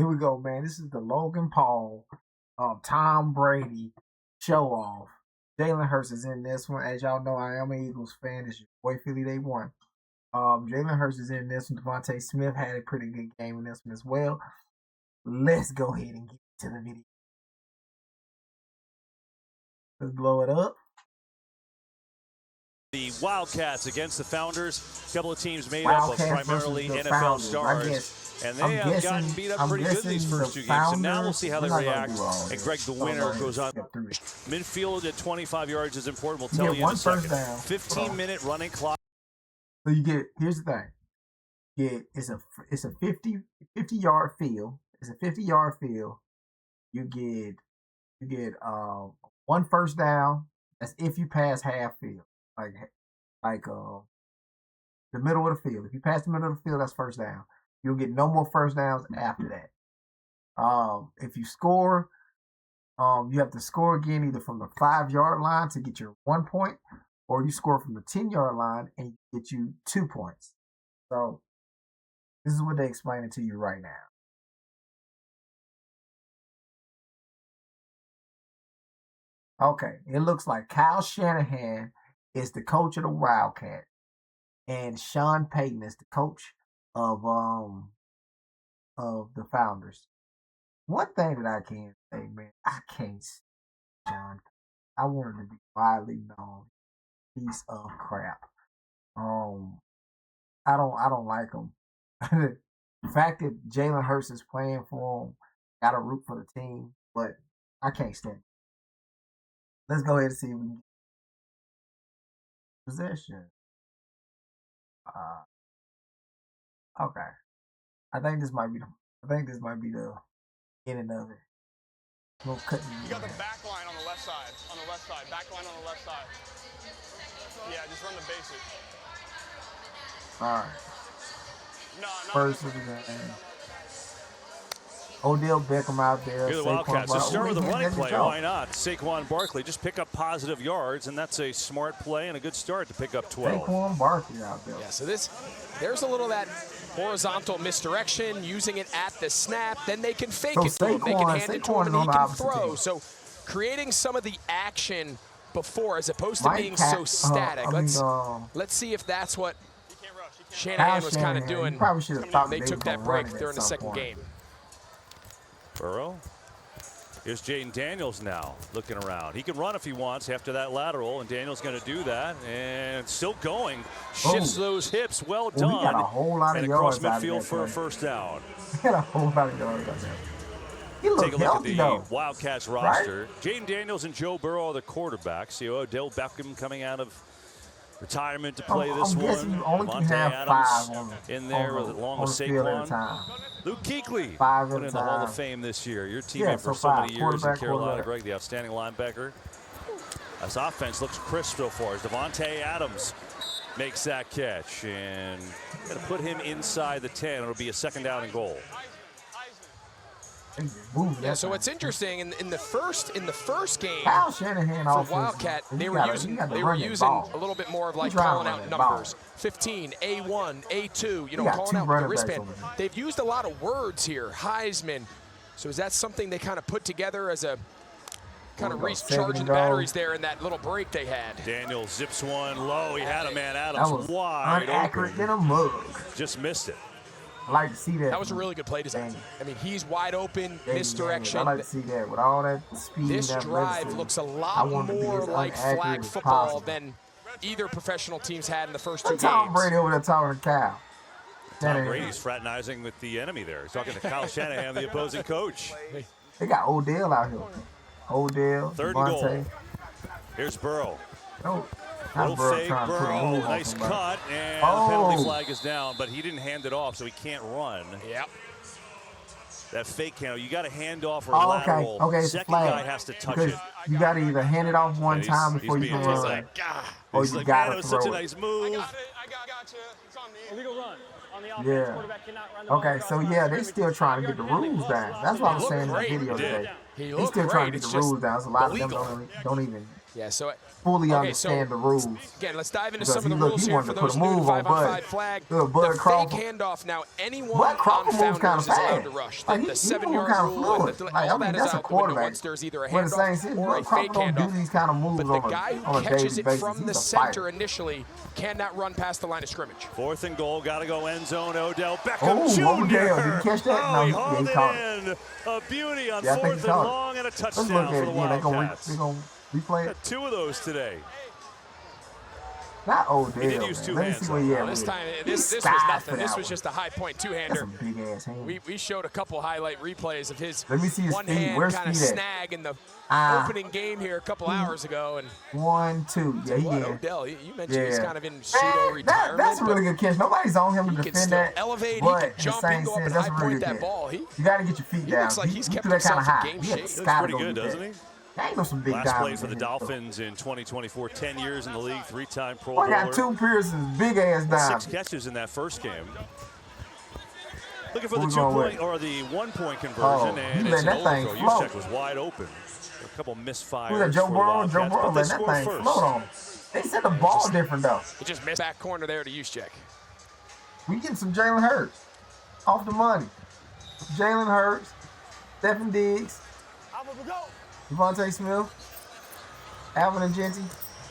Here we go, man. This is the Logan Paul, Tom Brady show off. Jalen Hurts is in this one. As y'all know, I am an Eagles fan. It's your boy Philly. They won. Jalen Hurts is in this one. Devontae Smith had a pretty good game in this one as well. Let's go ahead and get to the video. Let's blow it up. The Wildcats against the Founders. A couple of teams made up of primarily NFL stars. And they have gotten beat up pretty good these first two games. So now we'll see how they react. And Greg, the winner, goes on. Midfield at 25 yards is important. We'll tell you in a second. 15-minute running clock. So you get, here's the thing. It's a 50-yard field. It's a 50-yard field. You get one first down. That's if you pass half field. Like the middle of the field. If you pass the middle of the field, that's first down. You'll get no more first downs after that. If you score, you have to score again either from the 5-yard line to get your 1 point, or you score from the 10-yard line and get you 2 points. So this is what they explain it to you right now. Okay, it looks like Kyle Shanahan is the coach of the Wildcats, and Sean Payton is the coach of the Founders. One thing that I can say, man, I can't see Sean. I want him to be widely known piece of crap. I don't like him. The fact that Jalen Hurts is playing for him, gotta root for the team, but I can't stand it. Let's go ahead and see if we can possession. Okay. I think this might be the ending of it. We'll cut you got the back line on the left side. Back line on the left side. Yeah, just run the basics. Alright. No, first of the game. Odell Beckham out there. Here are the Wildcats. Let's start with the running play. Why not? Saquon Barkley just pick up positive yards, and that's a smart play and a good start to pick up 12. Saquon Barkley out there. Yeah, so there's a little of that horizontal misdirection, using it at the snap. Then they can fake it to him. They can hand it to him, and he can throw. So creating some of the action before, as opposed to being so static. Let's see if that's what Shanahan was kind of doing. They took that break during the second game. Burrow. Here's Jaden Daniels now looking around. He can run if he wants after that lateral, and Daniels going to do that. And still going. Shifts those hips. Well done. We got a whole lot of and yards across midfield for a first down. We got a whole lot of yards out there. Take a look at the Wildcats roster. Right? Jaden Daniels and Joe Burrow are the quarterbacks. See Odell Beckham coming out of retirement to play this one. You only can have Adams in there along with Saquon. Luke Kuechly put in the Hall of Fame this year. Your teammate for so many years in Carolina. Greg, the outstanding linebacker. This offense looks crisp so far as Devontae Adams makes that catch. And got to put him inside the 10. It'll be a second down and goal. Yeah, so what's interesting in the first game for Wildcat, they were using a little bit more of like calling out numbers. 15, A1, A2, calling out the wristband. They've used a lot of words here. Heisman. So is that something they kind of put together as a kind of recharging the batteries there in that little break they had? Daniel zips one low. He had a man Adams wide inaccurate than a mug. Just missed it. I like to see that. That was a really good play design. I mean, he's wide open, misdirection. I like to see that with all that speed. This drive looks a lot more like flag football than either professional teams had in the first two games. Tom Brady over there talking to Kyle. Tom Brady's fraternizing with the enemy there. He's talking to Kyle Shanahan, the opposing coach. They got Odell out here. Odell, third and goal. Here's Burrow. Little fake, Burrow, nice cut, and the penalty flag is down, but he didn't hand it off, so he can't run. Yep. That fake handle, you got to hand off or lateral. Okay, second guy has to touch it. You got to either hand it off one time before you can run, like, or you got to throw it. Such a nice move. I got you. It's on me. Illegal run. On the offense, quarterback cannot run the Okay, so yeah, they still trying to get the rules down. That's what I was saying in the video today. They still trying to get the rules down. So a lot of them don't even Yeah, so fully understand the rules. Again, let's dive into some of the rules he here for those new to 5-on-5 flag. The fake handoff. Now, anyone on Founders is allowed to rush. The 7-yard rule, all that is out the window once there's either a handoff or a fake handoff. But the guy who catches it from the center initially cannot run past the line of scrimmage. 4th and goal, got to go end zone. Odell Beckham Jr. Did he catch that? Oh, he hauled it in. A beauty on 4th and long and a touchdown for the Wildcats. They're going to replay it. Got 2 of those today. Not Odell. He did use 2 hands. This time, this was nothing. This was just a high point two-hander. That's a big ass hand. We showed a couple highlight replays of his one hand kind of snag in the opening game here a couple hours ago. And 1, 2. Yeah, Odell, you mentioned he's kind of in pseudo-retirement. That's a really good catch. Nobody's on him to defend that. Elevate, he can jump, he can go up and high point that ball. You got to get your feet down. He looks like he's kept himself in game shape. He looks pretty good, doesn't he? Some big last played for the Dolphins in 2024, 10 years in the league, 3-time Pro Bowler. I got 2 Pearsons, big ass down. 6 catches in that first game. Looking for the 2-point or the 1-point conversion, and it's an overthrow. Juszczyk was wide open. A couple misfires. Who's that, Joe Burrow? Joe Burrow let that thing float on. They said the ball different though. He just missed back corner there to Juszczyk. We getting some Jalen Hurts off the money. Jalen Hurts, Stephen Diggs, Devontae Smith, Alvin and Genty.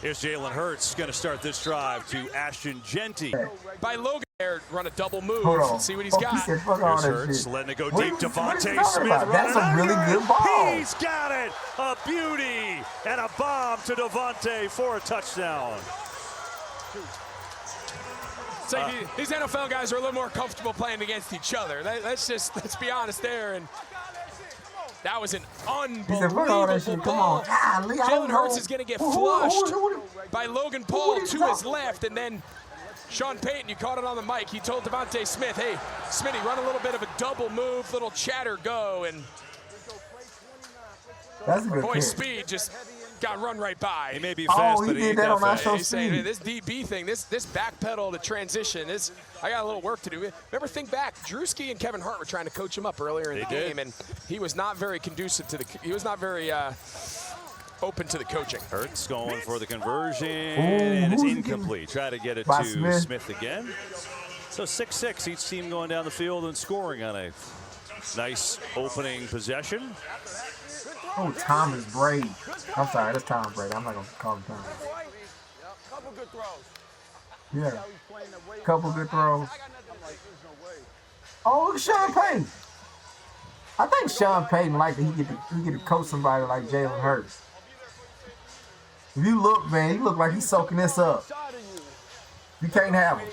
Here's Jalen Hurts going to start this drive to Ashton Genty. By Logan there, run a double move. Let's see what he's got. Here's Hurts letting it go deep. Devontae Smith. That's a really good ball. He's got it. A beauty and a bomb to Devontae for a touchdown. It's like these NFL guys are a little more comfortable playing against each other. Let's be honest there. And that was an unbelievable ball. Jalen Hurts is going to get flushed by Logan Paul to his left, and then Sean Payton, you caught it on the mic. He told Devontae Smith, hey, Smitty, run a little bit of a double move, little chatter go, and that's a good boy, speed just got run right by. He may be fast, but he ain't that fast. He's saying, this DB thing, this back pedal to transition, I got a little work to do. Remember, think back, Drewski and Kevin Hart were trying to coach him up earlier in the game, and he was not very conducive to he was not very open to the coaching. Hurts going for the conversion, and it's incomplete. Try to get it to Smith again. So 6-6, each team going down the field and scoring on a nice opening possession. Oh, Thomas Brady. I'm sorry, that's Tom Brady. I'm not going to call him Tom. Couple good throws. Yeah. Couple good throws. Oh, look at Sean Payton. I think Sean Payton like that he get to coach somebody like Jalen Hurts. If you look, man, he look like he's soaking this up. You can't have him.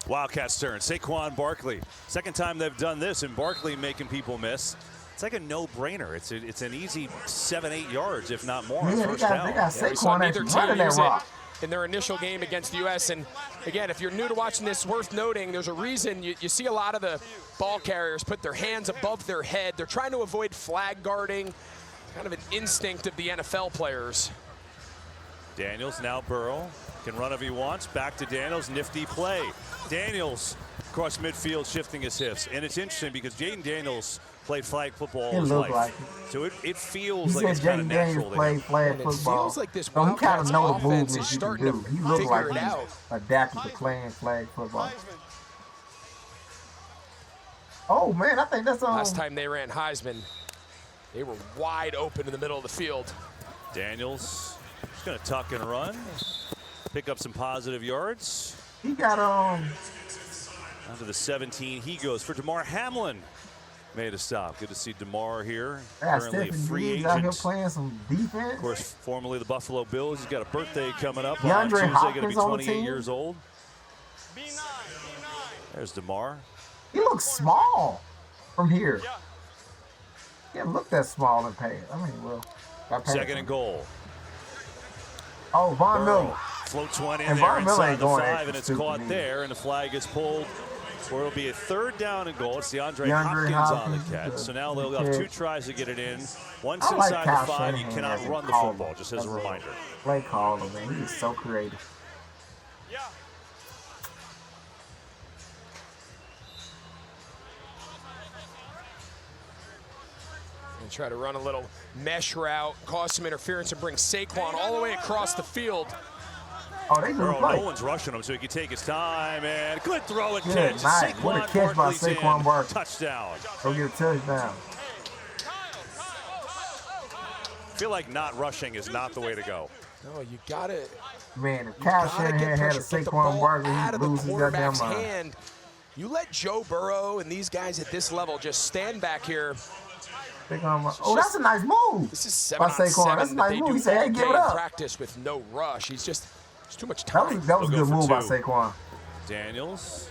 Wildcats turn. Saquon Barkley. Second time they've done this, and Barkley making people miss. It's like a no-brainer. It's an easy 7-8 yards, if not more. Yeah, first down. They got Saquon actually running that rock. In their initial game against the U.S. And again, if you're new to watching this, worth noting, there's a reason you see a lot of the ball carriers put their hands above their head. They're trying to avoid flag guarding, kind of an instinct of the NFL players. Daniels, now Burrow, can run if he wants. Back to Daniels, nifty play. Daniels across midfield shifting his hips. And it's interesting because Jaden Daniels played flag football all his life. Like so it feels like it's kind of natural. Played flag football. It feels like this he kind of knows the movements is you can starting do. to He looks like figure it out. Adapted to playing flag football. Oh man, I think that's last time they ran Heisman, they were wide open in the middle of the field. Daniels is going to tuck and run, pick up some positive yards. He got onto the 17. He goes for DeMar Hamlin. Made a stop. Good to see DeMar here. Currently a free agent. Out here playing some defense. Of course, formerly the Buffalo Bills. He's got a birthday coming up on Tuesday. Going to be 28 years old. There's DeMar. He looks small from here. Yeah, look that small in pass. I mean, well, second and goal. Oh, Von Miller. Floats one in there inside the 5, and it's caught there, and the flag is pulled. Where it'll be a third down and goal. It's the DeAndre Hopkins on the catch. So now they'll have 2 tries to get it in. Once inside the 5, you cannot run the football, just as a reminder. Play caller, man. He is so creative. Yeah. Try to run a little mesh route, cause some interference, and bring Saquon all the way across the field. Oh, they do play. No one's rushing him, so he can take his time. And good throw and yeah, catch. Nice. What a catch by Saquon Barkley. Touchdown. Go get a touchdown. I feel like not rushing is not the way to go. No, you got to. Man, if Kyle Shanahan had a Saquon Barkley, he'd lose his goddamn mind. Hand. You let Joe Burrow and these guys at this level just stand back here. Oh, that's a nice move. This is 7-on-7. That's a nice move. He said, "Hey, give it up." Practice with no rush. He's just it's too much time. That was a good move by Saquon. Daniels.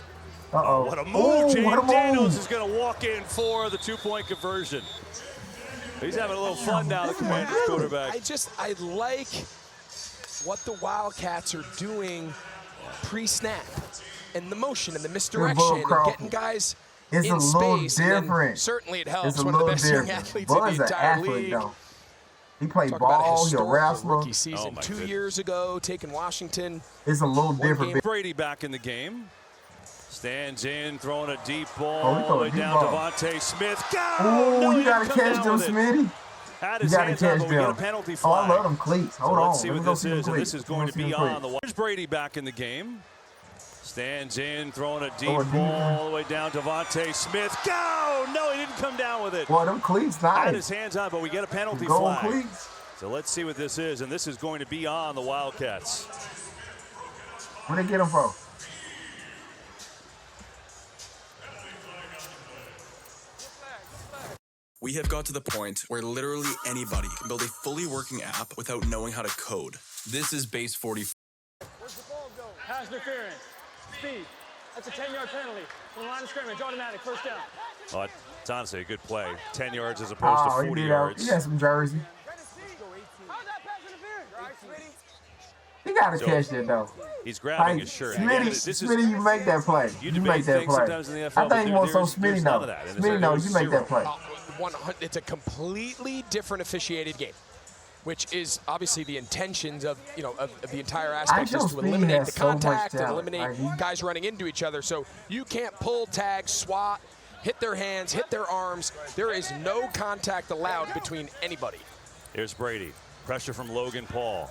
Uh-oh. What a move. James Daniels is going to walk in for the 2-point conversion. He's having a little fun now, the Commanders quarterback. I like what the Wildcats are doing pre-snap and the motion and the misdirection and getting guys it's in a little space. different. Certainly it helps. It's a one of the little best different. young athletes Buzz in the entire league. Though. He played Talk ball, he's a about wrestler. Rookie season 2 years ago, taking Washington. It's a little different. Brady back in the game. Stands in, throwing a deep ball all the way down Devontae Smith. Go! Oh, no, you got to catch them, Smitty. You got to catch them. Penalty flag. Oh, I love them cleats. Hold on. Let's see what this is. And this is going to be on the wall. Here's Brady back in the game. Stands in, throwing a deep ball all the way down Devontae Smith. Go! No, he didn't come down with it. Boy, them cleats nice. Had his hands on, but we get a penalty flag. Cleats. So let's see what this is. And this is going to be on the Wildcats. Where'd they get them from? We have got to the point where literally anybody can build a fully working app without knowing how to code. This is Base 40. Where's the ball go? Pass interference. Speed. That's a 10-yard penalty. On the line of scrimmage, automatic, first down. Oh, it's honestly a good play. 10 yards as opposed to 40 yards. He got some jersey. How's that pass interference? He got to catch that, though. He's grabbing his shirt. Smitty, you make that play. You make that play. I think more so Smitty, no. Smitty, no, you make that play. It's a completely different officiated game, which is obviously the intentions of the entire aspect is to eliminate the contact and eliminate guys running into each other. So you can't pull, tag, swat, hit their hands, hit their arms. There is no contact allowed between anybody. Here's Brady. Pressure from Logan Paul.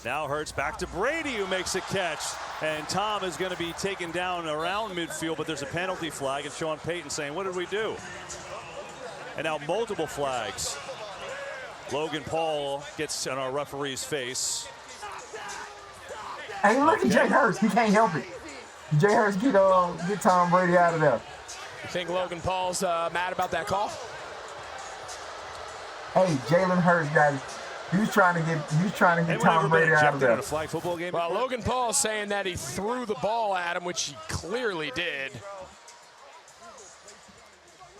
Now Hurts back to Brady, who makes a catch. And Tom is going to be taken down around midfield, but there's a penalty flag. And Sean Payton saying, what did we do? And now multiple flags. Logan Paul gets on our referee's face. Hey, look at Jay Hurts. He can't help it. Jay Hurts get Tom Brady out of there. You think Logan Paul's mad about that call? Hey, Jalen Hurts got it. He was trying to get Tom Brady out of there. In a flag football game? Well, Logan Paul's saying that he threw the ball at him, which he clearly did.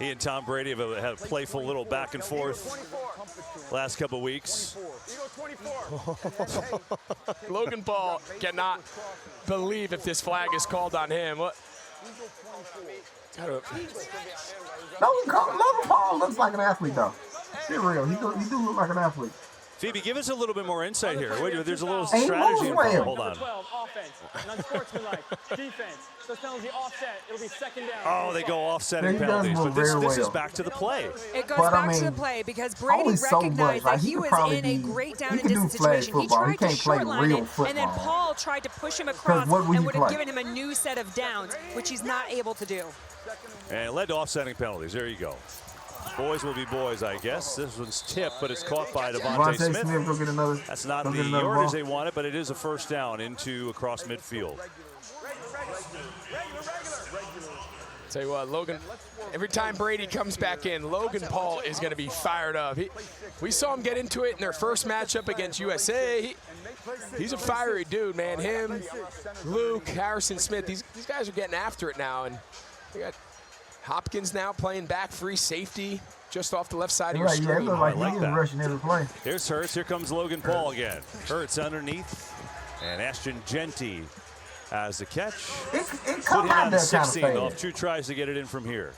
He and Tom Brady have had a playful little back and forth last couple weeks. Logan Paul cannot believe if this flag is called on him. What? Logan Paul looks like an athlete, though. Be real. He do look like an athlete. Phoebe, give us a little bit more insight here. Wait, there's a little strategy involved. Hold on. 12, offense. And unsportsmanlike, defense. So penalty offset. It'll be second down. Oh, they go offsetting penalties. But this is back to the play. It goes back to the play because Brady recognized that he was in a great down and distance situation. He tried to short line it, and then Paul tried to push him across and would have given him a new set of downs, which he's not able to do. And it led to offsetting penalties. There you go. Boys will be boys, I guess. This one's tipped, but it's caught by Devontae Smith. That's not the yardage they wanted, but it is a first down into across midfield. Tell you what, Logan, every time Brady comes back in, Logan Paul is going to be fired up. We saw him get into it in their first matchup against USA. He's a fiery dude, man. Him, Luke, Harrison Smith, these guys are getting after it now. And they got Hopkins now playing back free safety just off the left side of your screen. Yeah, it looks like he's rushing every play. Here's Hurts. Here comes Logan Paul again. Hurts underneath. And Ashton Genty has the catch. It come out that kind of thing. Off 2 tries to get it in from here.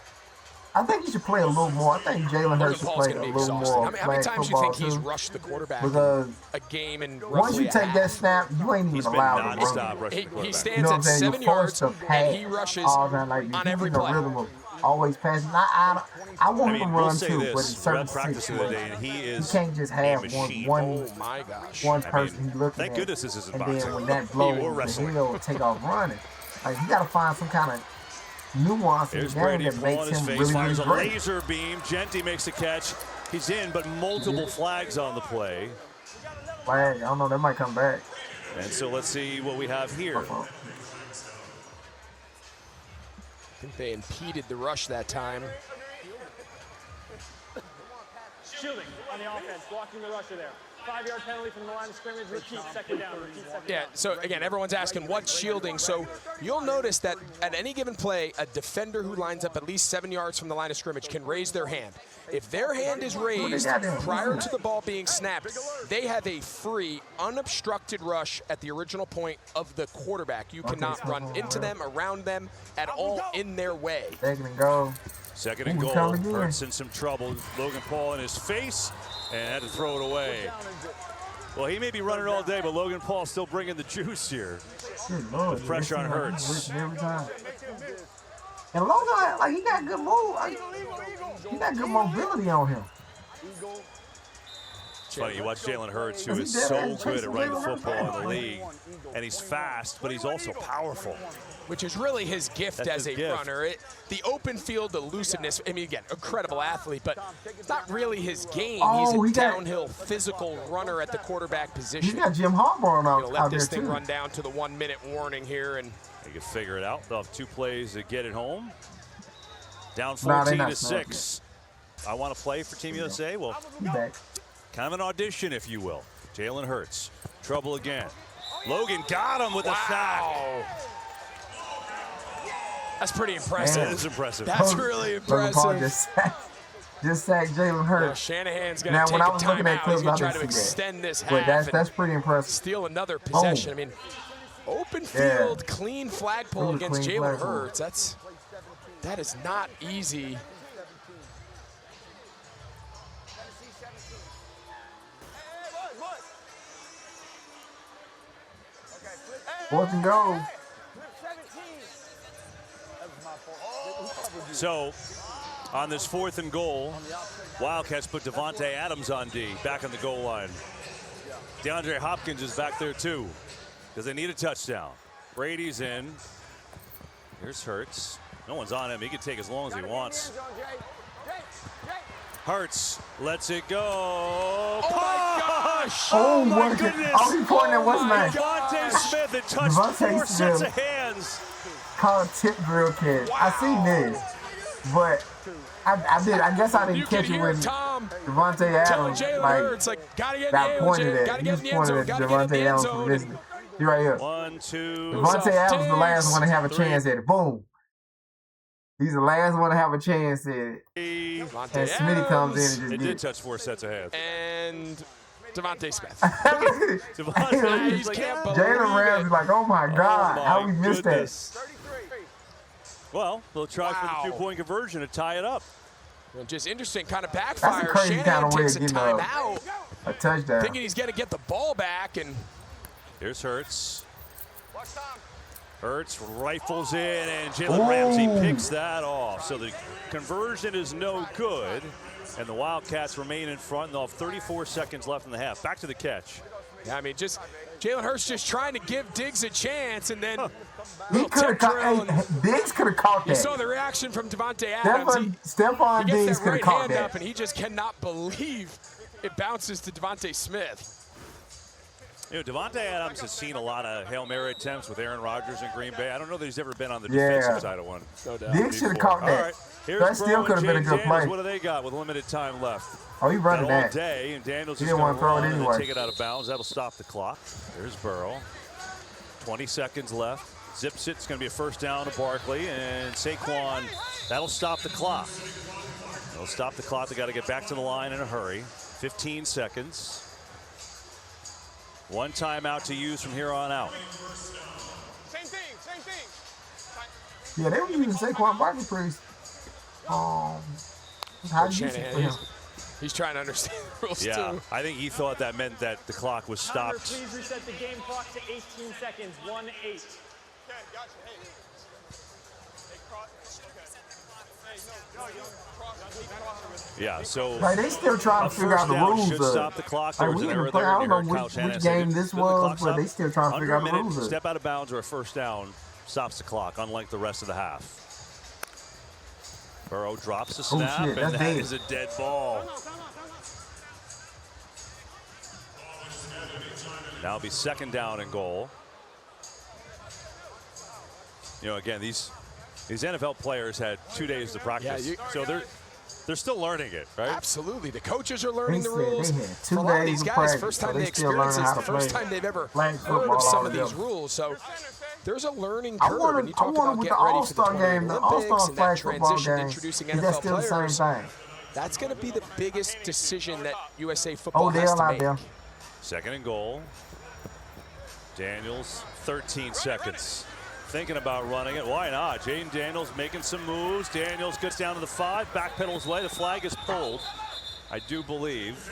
I think he should play a little more. I think Jalen Hurts should play a little more. How many times do you think he's rushed the quarterback a game and once you take that snap, you ain't even allowed to run. He stands at 7 yards and he rushes on every play. always passing. I want him to run too, but in this, certain practice the other day, and he is you can't just have one person he looking thank at. goodness this isn't and boxing. then when that blows, he'll take off running. Like, you got to find some kind of nuance in the game that makes him really, really a great. laser beam. Genty makes the catch. He's in, but multiple flags on the play. Flag, I don't know, that might come back. And so let's see what we have here. I think they impeded the rush that time. Shielding on the offense, blocking the rusher there. 5-yard penalty from the line of scrimmage. Repeat, second down. Yeah, so again, everyone's asking what's shielding. So you'll notice that at any given play, a defender who lines up at least 7 yards from the line of scrimmage can raise their hand. If their hand is raised prior to the ball being snapped, they have a free, unobstructed rush at the original point of the quarterback. You cannot run into them, around them, at all in their way. Second and goal. Second and goal. Hurts in some trouble. Logan Paul in his face and had to throw it away. Well, he may be running all day, but Logan Paul still bringing the juice here. Lord, with pressure on Hurts. Every time. And Logan, like, he got good move. He got good mobility on him. It's funny, you watch Jalen Hurts, who is so good at running the football in the league, and he's fast, but he's also powerful. Which is really his gift as a runner. The open field elusiveness, I mean, again, incredible athlete, but it's not really his game. He's a downhill physical runner at the quarterback position. He's got Jim Harbaugh out there, let this thing run down to the 1-minute warning here. And they can figure it out. They'll have 2 plays to get it home. Down 14-6. I want to play for Team USA. Well, kind of an audition, if you will. Jalen Hurts, trouble again. Logan got him with a sack. That's pretty impressive. That is impressive. That's really impressive. Just sacked Jalen Hurts. Shanahan's going to take a timeout. He's going to try to extend this half. That's pretty impressive. Steal another possession. I mean, open field, clean flagpole against Jalen Hurts. That is not easy. Fourth and goal. So, on this 4th and goal, Wildcats put Devontae Adams on D, back on the goal line. DeAndre Hopkins is back there too, because they need a touchdown. Brady's in. Here's Hurts. No one's on him. He can take as long as he wants. Hurts lets it go. Oh my gosh! Oh my goodness! Oh, he pointing at what's name? Devontae Smith had touched 4 sets of hands. Called tip drill kid. I seen this, but I guess I didn't catch it when Devontae Adams got pointed at. He was pointed at Devontae Adams from this. You right here. 1, 2. Devontae Adams the last one to have a chance at it. Boom. He's the last one to have a chance at it. And Smitty comes in and just did touch 4 sets of hands. And Devontae Smith. Jalen Ramsey's like, oh my God, how we missed that. Well, they'll try for the 2-point conversion to tie it up. Well, just interesting, kind of backfire. That's a crazy kind of way of getting a touchdown. Thinking he's going to get the ball back. And here's Hurts. Hurts rifles in, and Jalen Ramsey picks that off. So the conversion is no good, and the Wildcats remain in front. They'll have 34 seconds left in the half. Back to the catch. Yeah, I mean, just Jalen Hurts just trying to give Diggs a chance, and then he could have Diggs could have caught that. You saw the reaction from Devontae Adams. Stephon Diggs could have caught that. Up, and he just cannot believe it bounces to Devontae Smith. You know, Devontae Adams has seen a lot of Hail Mary attempts with Aaron Rodgers in Green Bay. I don't know that he's ever been on the defensive side of one. No doubt. Diggs should have caught that. All right, that still could have been a good play. What do they got with limited time left? Oh, he running that. All day, and Daniels he didn't want to throw it anyway. Take it out of bounds. That'll stop the clock. There's Burrow. 20 seconds left. Zips it. It's going to be a first down to Barkley. And Saquon, that'll stop the clock. They'll stop the clock. They got to get back to the line in a hurry. 15 seconds. 1 timeout to use from here on out. Same thing. Yeah, they were using Saquon Barkley pretty. How do you for him? He's trying to understand the rules too. I think he thought that meant that the clock was stopped. Please reset the game clock to 18 seconds. 1-8. Okay, gotcha. Hey, Yeah, so like they still trying to figure out the rules. Should stop the clock. There was an error I there. don't know which game this was, but they still trying to figure out the rules. Step out of bounds or a first down stops the clock, unlike the rest of the half. Burrow drops the snap, and that is a dead ball. Now it'll be second down and goal. You know, again, these NFL players had 2 days to practice, so they're still learning it, right? Absolutely. The coaches are learning the rules. For a lot of these guys, first time they experience this, the first time they've ever heard of some of these rules. So there's a learning curve. When you talk about getting ready for the 20 Olympics and that transition, introducing NFL players, that's going to be the biggest decision that USA football has to make. Second and goal. Daniels, 13 seconds. Thinking about running it. Why not? Jaden Daniels making some moves. Daniels gets down to the 5, backpedals away. The flag is pulled, I do believe,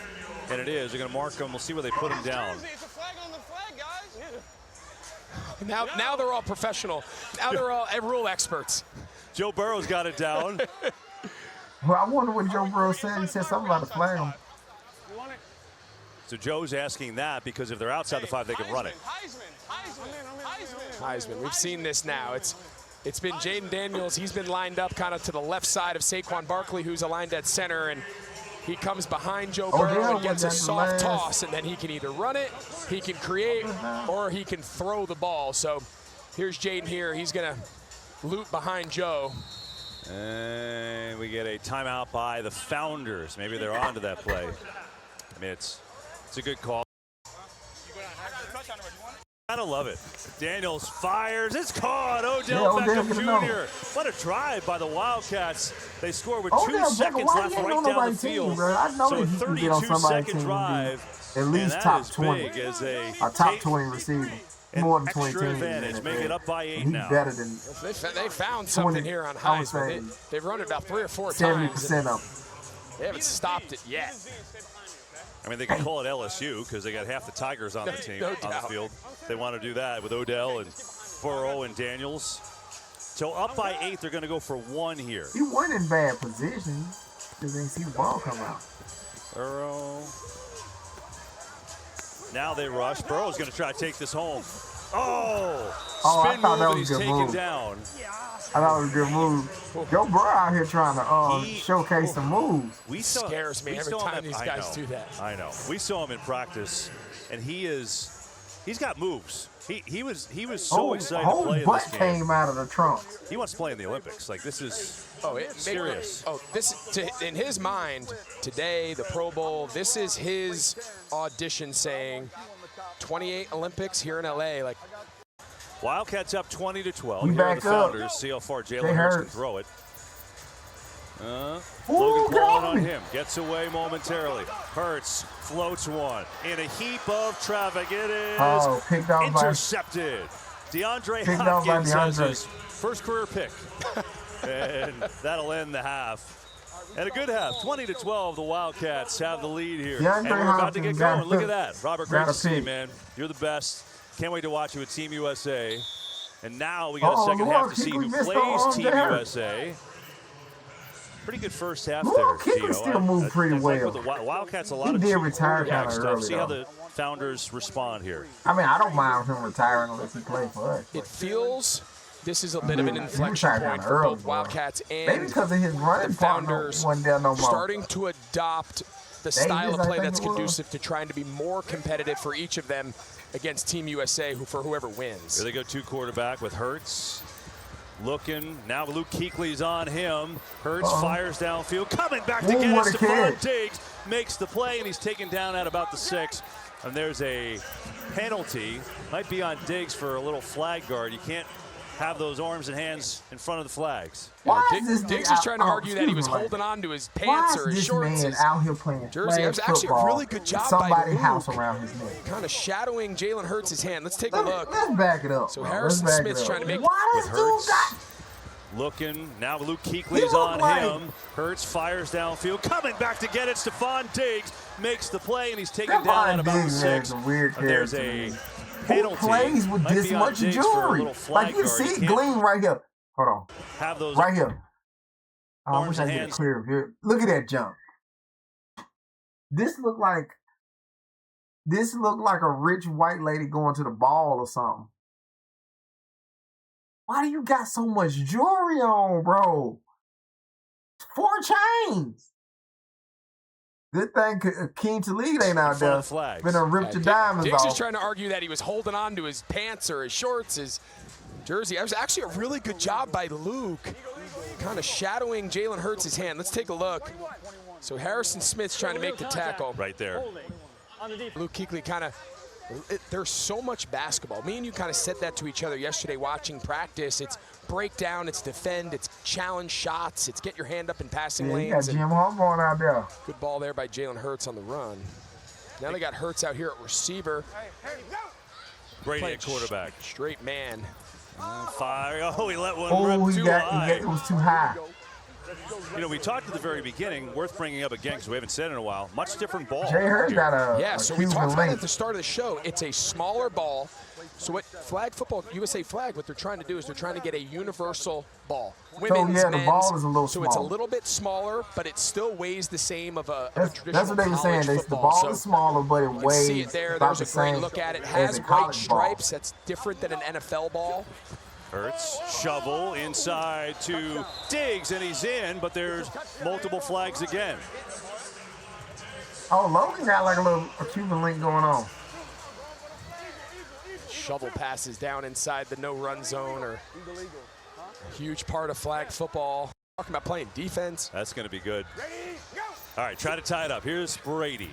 and it is. They're going to mark him. We'll see where they put him down. It's a flag on the flag, guys. Now they're all professional. Now they're all rule experts. Joe Burrow's got it down. Well, I wonder what Joe Burrow said. He said something about the flag. So Joe's asking that because if they're outside the 5, they can run it. Heisman. We've seen this now. It's been Jaden Daniels. He's been lined up kind of to the left side of Saquon Barkley, who's aligned at center, and he comes behind Joe Burrow and gets a soft toss, and then he can either run it, he can create, or he can throw the ball. So here's Jaden here. He's going to loop behind Joe. And we get a timeout by the Founders. Maybe they're on to that play. I mean, it's a good call. Gotta love it. Daniels fires. It's caught. Odell Beckham Jr. What a drive by the Wildcats. They score with 2 seconds left right down the field. So a 32-second drive. At least top 20. As a top 20 receiver. More than 20 teams. Advantage. Make it up by 8 now. Better than they found something here on Heisman. They've run it about 3 or 4 times. 70% of They haven't stopped it yet. I mean, they can call it LSU because they got half the Tigers on the team, on the field. They want to do that with Odell and Burrow and Daniels. So up by 8, they're going to go for 1 here. He wasn't in bad position. Just didn't see the ball come out. Burrow. Now they rush. Burrow's going to try to take this home. Spin move, and he's taken down. I thought it was a good move. Joe Burrow out here trying to showcase some moves. Scares me every time these guys do that. I know. We saw him in practice, and he's got moves. He was so excited to play in this game. Came out of the trunk. He wants to play in the Olympics. Like, this is serious. In his mind, today, the Pro Bowl, this is his audition saying 28 Olympics here in LA. Like, Wildcats up 20-12. Here are the Founders. See how far Jalen Hurts can throw it. Logan calling on him. Gets away momentarily. Hurts floats one. In a heap of traffic. It is intercepted. DeAndre Hopkins has his first career pick. And that'll end the half. And a good half. 20-12, the Wildcats have the lead here. And we're about to get going. Look at that. Robert, great to see you, man. You're the best. Can't wait to watch you with Team USA. And now we got a second half to see who plays Team USA. Pretty good first half there, Gio. Still moved pretty well. The Wildcats a lot of retire kind of early. See how the Founders respond here. I mean, I don't mind him retiring unless he plays for us. It feels this is a bit of an inflection point for both Wildcats and the Founders starting to adopt the style of play that's conducive to trying to be more competitive for each of them against Team USA for whoever wins. Here they go, 2 quarterback with Hurts. Looking, now Luke Kuechly's on him. Hurts fires downfield, coming back to get it. Stephon Diggs makes the play, and he's taken down at about the 6. And there's a penalty. Might be on Diggs for a little flag guard. You can't have those arms and hands in front of the flags. Diggs is trying to argue that he was holding on to his pants or his shorts. Man out here playing jersey. It was actually a really good job by Luke. House around his neck. Kind of shadowing Jalen Hurts' hand. Let's take a look. Let's back it up. So Harrison Smith's trying to make with Hurts. Looking, now Luke Kuechly's on him. Hurts fires downfield, coming back to get it. Stephon Diggs makes the play, and he's taken down at about the 6. There's a penalty. Who plays with this much jewelry? Like you see it gleam right here. Hold on. Have those right here. I wish I get a clear view. Look at that jump. This looked like a rich white lady going to the ball or something. Why do you got so much jewelry on, bro? 4 chains. Good thing King Talib ain't out there. Been a ripped your diamonds Diggs off. is trying to argue that he was holding on to his pants or his shorts, his jersey. That was actually a really good job by Luke, kind of shadowing Jalen Hurts' hand. Let's take a look. So Harrison Smith's trying to make the tackle. Right there. Luke Kuechly kind of, there's so much basketball. Me and you kind of said that to each other yesterday watching practice. It's breakdown, it's defend, it's challenge shots, it's get your hand up in passing lanes. You got Jim Harbaugh out there. Good ball there by Jalen Hurts on the run. Now they got Hurts out here at receiver. Brady at quarterback. Straight man. Fire. Oh, he let one rip too high. It was too high. You know, we talked at the very beginning, worth bringing up again because we haven't said it in a while, much different ball. Jay Hurts got a so we talked about it at the start of the show. It's a smaller ball. So what flag football, USA Flag, what they're trying to do is they're trying to get a universal ball. Women's, the men's, ball is a little smaller. So it's a little bit smaller, but it still weighs the same of a traditional That's what they were saying. The ball is smaller, but it weighs. See it there. There's a great look at it. It has white stripes. That's different than an NFL ball. Hurts, shovel inside to Diggs, and he's in, but there's multiple flags again. Oh, Logan got like a Cuban link going on. Shovel passes down inside the no-run zone, or a huge part of flag football. Talking about playing defense. That's going to be good. All right, try to tie it up. Here's Brady.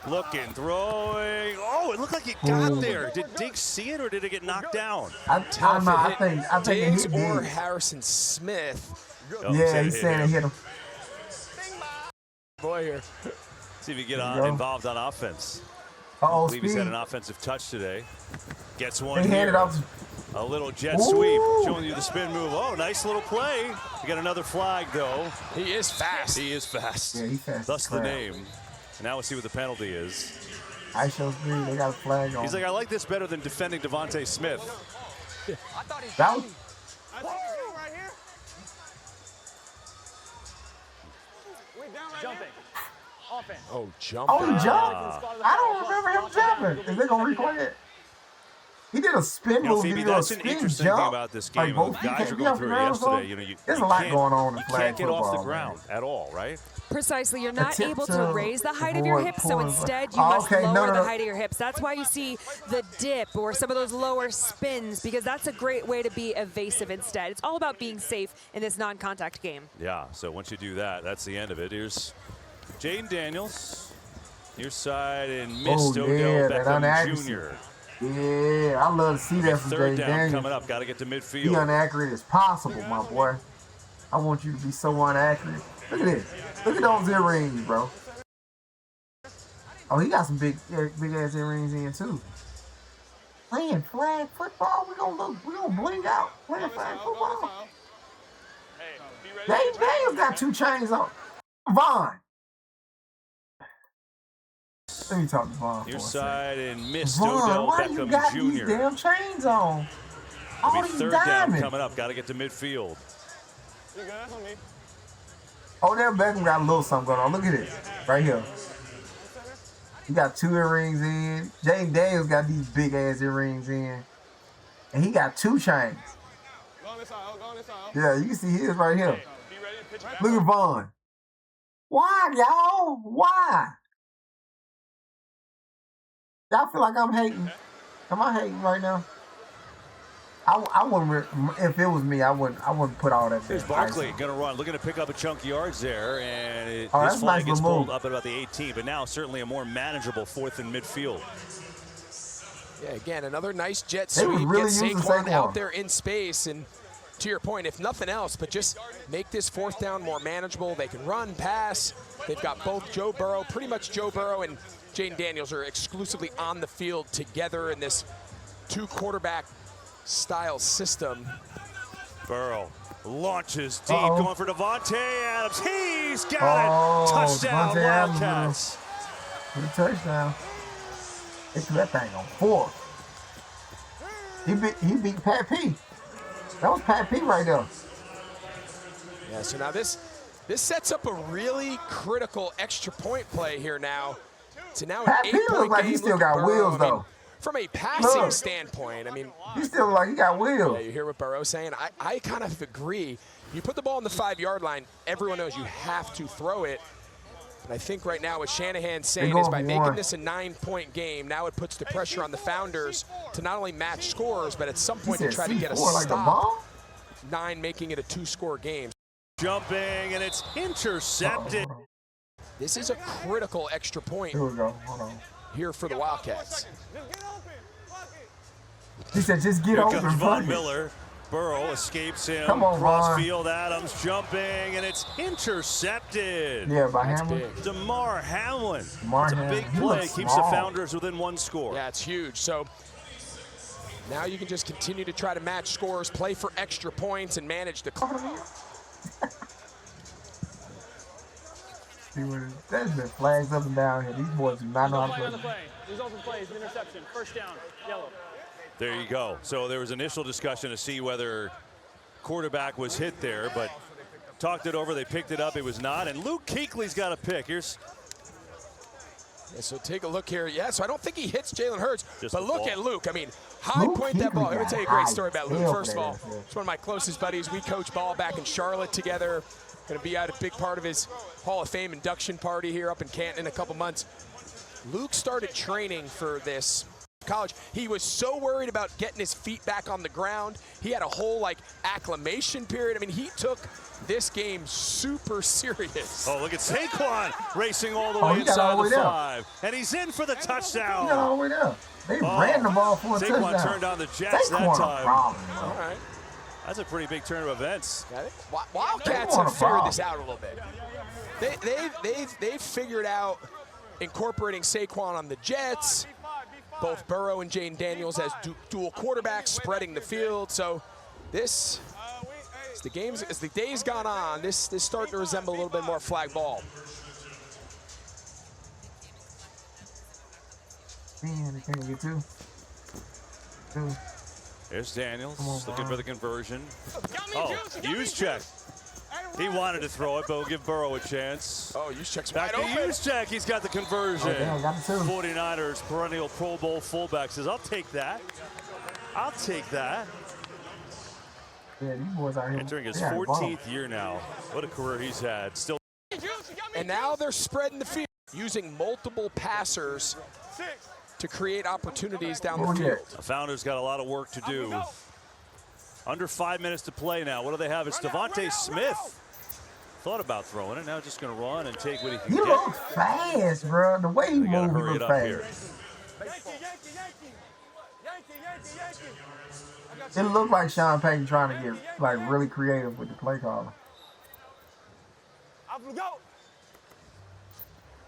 Looking, throwing. Oh, it looked like it got there. Did Diggs see it, or did it get knocked down? I think Diggs it hit or Diggs. Harrison Smith. Oh, yeah, he's saying it hit him. Boy here. See if you get involved on offense. I believe he's had an offensive touch today. Gets one here. A little jet sweep, showing you the spin move. Oh, nice little play. You got another flag, though. He is fast. He is fast. Yeah, he's fast. Thus the name. And now we'll see what the penalty is. I show green. They got a flag on. He's like, I like this better than defending Devontae Smith. That was right here. Jumping. Offense. Oh, jump. Oh, he jumped? I don't remember him jumping. Is they going to replay it? He did a spin move. Phoebe, that's an interesting thing about this game. The guys were going through it yesterday. There's a lot going on in flag football. You can't get off the ground at all, right? Precisely. You're not able to raise the height of your hips, so instead you must lower the height of your hips. That's why you see the dip or some of those lower spins, because that's a great way to be evasive instead. It's all about being safe in this non-contact game. Yeah, so once you do that, that's the end of it. Here's Jaden Daniels, near side, and missed Odell Beckham Jr. Yeah, I love to see that from Jaden Daniels. Coming up, got to get to midfield. Be inaccurate as possible, my boy. I want you to be so inaccurate. Look at this. Look at those earrings, bro. Oh, he got some big ass earrings in too. Playing flag football, we gonna bling out. Playing flag football. Jaden Daniels got 2 chains on. Vaughn. Let me talk to Vaughn. Your side and missed Vaughn, Odell why Beckham you got Jr. These damn chains on. All these third diamonds. down coming up. Got to get to midfield. You good? That's on me. Odell Beckham got a little something going on. Look at this. Right here. He got 2 earrings in. Jaden Daniels got these big ass earrings in. And he got 2 chains. Go on this side. Go on this side. Yeah, you can see his right here. Be ready to pitch back. Look at Vaughn. Why, y'all? Why? Y'all feel like I'm hating? Am I hating right now? I wouldn't. If it was me, I wouldn't put all that. There's Barkley gonna run, looking to pick up a chunk yards there, and his flag gets pulled up at about the 18. But now certainly a more manageable 4th and midfield. Yeah, again, another nice jet sweep. Really get Saquon out there in space, and to your point, if nothing else, but just make this 4th down more manageable. They can run, pass. They've got both Joe Burrow, pretty much Joe Burrow and Jaden Daniels are exclusively on the field together in this 2 quarterback style system. Burrow launches deep, going for Devontae Adams. He's got it. Touchdown, Wildcats. Good touchdown. They threw that thing on 4. He beat Pat P. That was Pat P right there. Yeah, so now this sets up a really critical extra point play here now. So now an 8-point like game. He still got wheels, though. From a passing standpoint, I mean. He still look like he got wheels. Yeah, you hear what Burrow's saying? I kind of agree. You put the ball on the 5-yard line, everyone knows you have to throw it. But I think right now what Shanahan's saying is by making this a 9-point game, now it puts the pressure on the Founders to not only match scores, but at some point to try to get a stop. 9 making it a 2-score game. Jumping, and it's intercepted. This is a critical extra point. Here we go. Hold on. Here for the Wildcats. He said, just get open. Here comes Von Miller. Burrow escapes him. Come on, Crossfield, Adams jumping, and it's intercepted. Yeah, by Hamlin. DeMar Hamlin. It's a big He play. Keeps the Founders within 1 score. Yeah, it's huge. So now you can just continue to try to match scores, play for extra points, and manage the clock. There's been flags up and down here. These boys do not know how to play. Result of the play is an interception. First down, yellow. There you go. So there was initial discussion to see whether quarterback was hit there, but talked it over. They picked it up. It was not. And Luke Kuechly's got a pick. Here's. Yeah, so take a look here. Yeah, so I don't think he hits Jalen Hurts, but look at Luke. I mean, high point that ball. Let me tell you a great story about Luke. First of all, he's one of my closest buddies. We coach ball back in Charlotte together. Going to be at a big part of his Hall of Fame induction party here up in Canton in a couple months. Luke started training for this college. He was so worried about getting his feet back on the ground. He had a whole acclimation period. I mean, he took this game super serious. Oh, look at Saquon racing all the way inside the 5. And he's in for the touchdown. He got all the way down. They ran the ball for a touchdown. Saquon turned on the Jets that time. All right. That's a pretty big turn of events. Wildcats have figured this out a little bit. They've figured out incorporating Saquon on the Jets. Both Burrow and Jane Daniels as dual quarterbacks, spreading the field. So this, as the days gone on, this is starting to resemble a little bit more flag ball. Man, they can't get two. There's Daniels looking for the conversion. Oh, Juszczyk. He wanted to throw it, but we'll give Burrow a chance. Oh, Juszczyk's back to Juszczyk. He's got the conversion. Oh, got the 49ers perennial Pro Bowl fullback says, "I'll take that. I'll take that." Yeah, these boys are entering his 14th year now. What a career he's had. Still. And now they're spreading the field, using multiple passers to create opportunities down the field. The Founders got a lot of work to do. Under 5 minutes to play now. What do they have? It's Devontae Smith. Thought about throwing it. Now just going to run and take what he can get. He looks fast, bro. The way he moves, he looks fast. It looked like Sean Payton trying to get really creative with the play calling.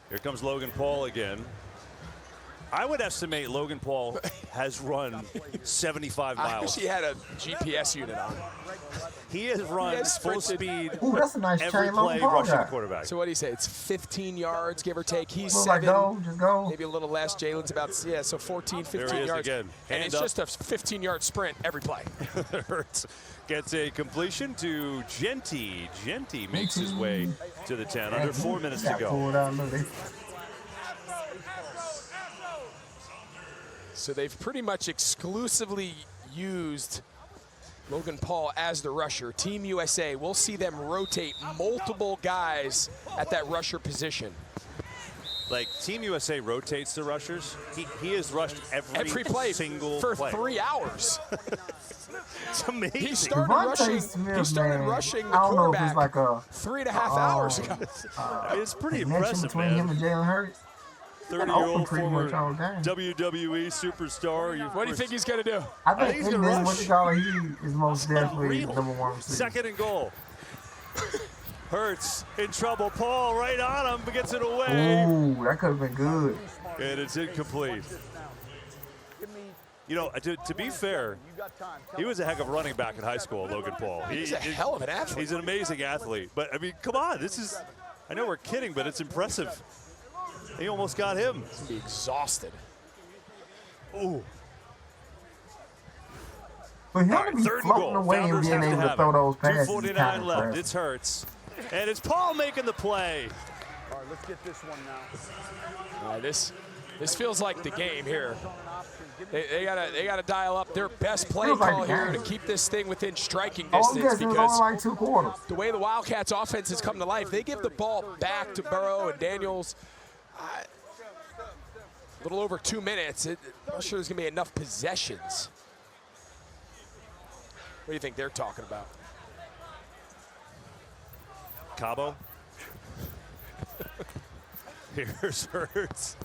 Here comes Logan Paul again. I would estimate Logan Paul has run 75 miles. I wish he had a GPS unit on. He has run full speed. Ooh, that's a nice every play rushing the quarterback. So what do you say? It's 15 yards, give or take. He's Looks 7. Like just go. Maybe a little less. Jalen's about, so 14, 15 yards. Again. And it's just a 15-yard sprint every play. Hurts gets a completion to Genty. Genty makes his way to the 10. Under 4 minutes to go. So they've pretty much exclusively used Logan Paul as the rusher. Team USA, we'll see them rotate multiple guys at that rusher position. Like Team USA rotates the rushers. He has rushed every play single for play. 3 hours. It's amazing. He started rushing the quarterback like 3.5 hours ago. It's pretty impressive, between man. him and Jalen Hurts. 30-year-old former WWE superstar. What do you think he's going to do? I think he's going to rush. He is most definitely number 1 receiver. Second and goal. Hurts in trouble. Paul right on him, but gets it away. Ooh, that could have been good. And it's incomplete. You know, to be fair, he was a heck of a running back in high school, Logan Paul. He's a hell of an athlete. He's an amazing athlete. But, I mean, come on. This is, I know we're kidding, but it's impressive. He almost got him. He's going to be exhausted. Ooh. But him to be floating away and being able to throw those passes. 2:49 left. It's Hurts. And it's Paul making the play. All right, let's get this one now. All right, this feels like the game here. They gotta dial up their best play call here to keep this thing within striking distance, because like 2 quarters. The way the Wildcats offense has come to life, they give the ball back to Burrow and Daniels. A little over 2 minutes. I'm not sure there's gonna be enough possessions. What do you think they're talking about? Cabo. Here's Hurts.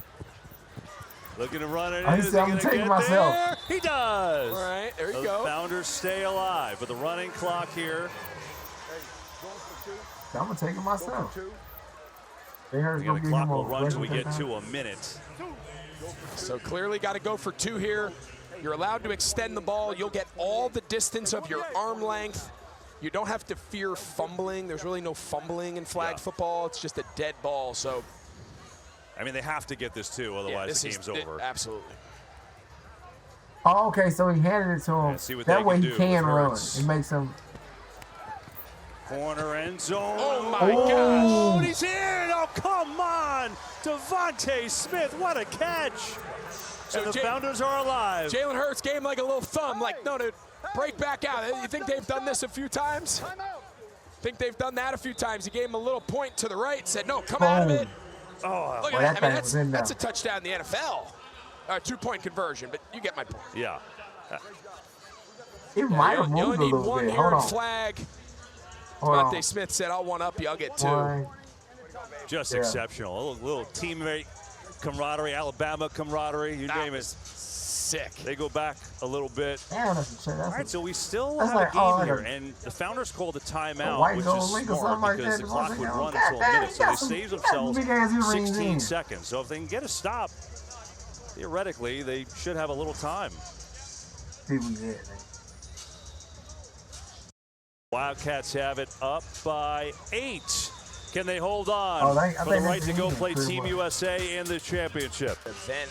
Looking to run it in. Is he going to get there? He does. All right, there you go. Founders stay alive with the running clock here. I'm going to take it myself. The clock will run until we get to a minute. So clearly got to go for 2 here. You're allowed to extend the ball. You'll get all the distance of your arm length. You don't have to fear fumbling. There's really no fumbling in flag football. It's just a dead ball. So, I mean, they have to get this too, otherwise the game's over. Absolutely. Oh, okay, so he handed it to him. See what that way he can run. Hurts. It makes him. Corner end zone. Oh, my gosh. Oh, he's in. Oh, come on. Devontae Smith, what a catch. So and the Founders are alive. Jalen Hurts gave him like a little thumb, like, no, dude, break back out. You think they've done this a few times? Think they've done that a few times. He gave him a little point to the right, said, no, come out of it. Oh, look at that. I mean, that's a touchdown in the NFL. 2-point conversion, but you get my point. Yeah. It might have moved a little bit. You only need 1 yard flag. Devontae Smith said, I'll one up you. I'll get 2. Just exceptional. A little teammate camaraderie, Alabama camaraderie, you name it. Sick. They go back a little bit. All right, so we still have a game here, and the Founders called a timeout, which is smart because the clock would run until a minute, so they save themselves 16 seconds. So if they can get a stop, theoretically, they should have a little time. Wildcats have it up by 8. Can they hold on for the right to go play Team USA in the championship? Event.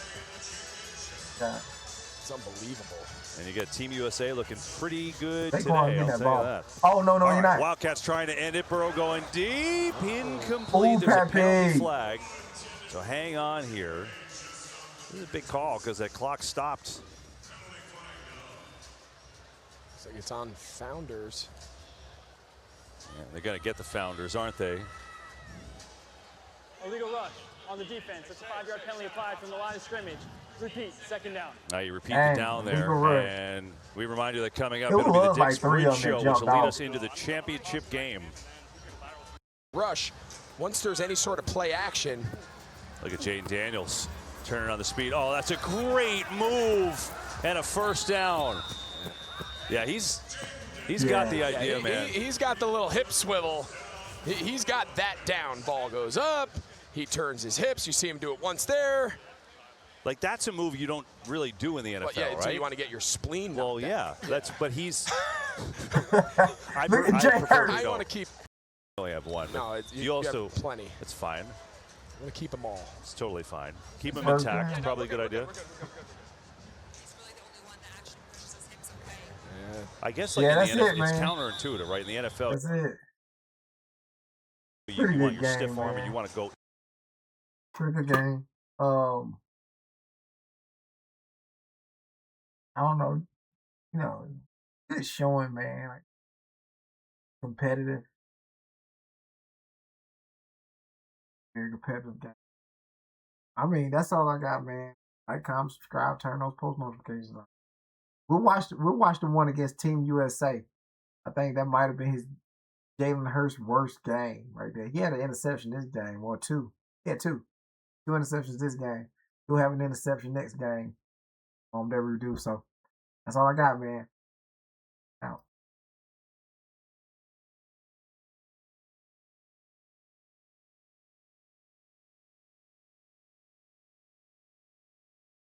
It's unbelievable. And you get Team USA looking pretty good today, I'll tell you that. Oh, no, you're not. Wildcats trying to end it. Burrow going deep. Incomplete. There's a penalty flag. So hang on here. This is a big call because that clock stopped. So it's on Founders. Yeah, they're going to get the Founders, aren't they? Illegal rush on the defense. That's a 5-yard penalty applied from the line of scrimmage. Repeat, 2nd down. Now you repeat the down there, and we remind you that coming up, it'll be the Dick's Bridge Show, which will lead us into the championship game. Rush, once there's any sort of play action. Look at Jaden Daniels turning on the speed. Oh, that's a great move and a 1st down. Yeah, he's got the idea, man. He's got the little hip swivel. He's got that down. Ball goes up. He turns his hips. You see him do it once there. Like, that's a move you don't really do in the NFL, right? So you want to get your spleen. Well, yeah. But he's. I want to keep. I only have 1. No, you also have plenty. It's fine. I want to keep them all. It's totally fine. Keep them intact. It's probably a good idea. I guess like in the NFL, it's counterintuitive, right? In the NFL, that's it. You want your stiff arm and you want to go. Pretty good game. I don't know. You know, it's showing, man. Like, competitive. Very competitive game. I mean, that's all I got, man. Like, comment, subscribe, turn those post notifications on. We'll watch the one against Team USA. I think that might have been his Jalen Hurts' worst game right there. He had an interception this game, or 2. He had 2 interceptions this game. He'll have an interception next game. That we do. So that's all I got, man.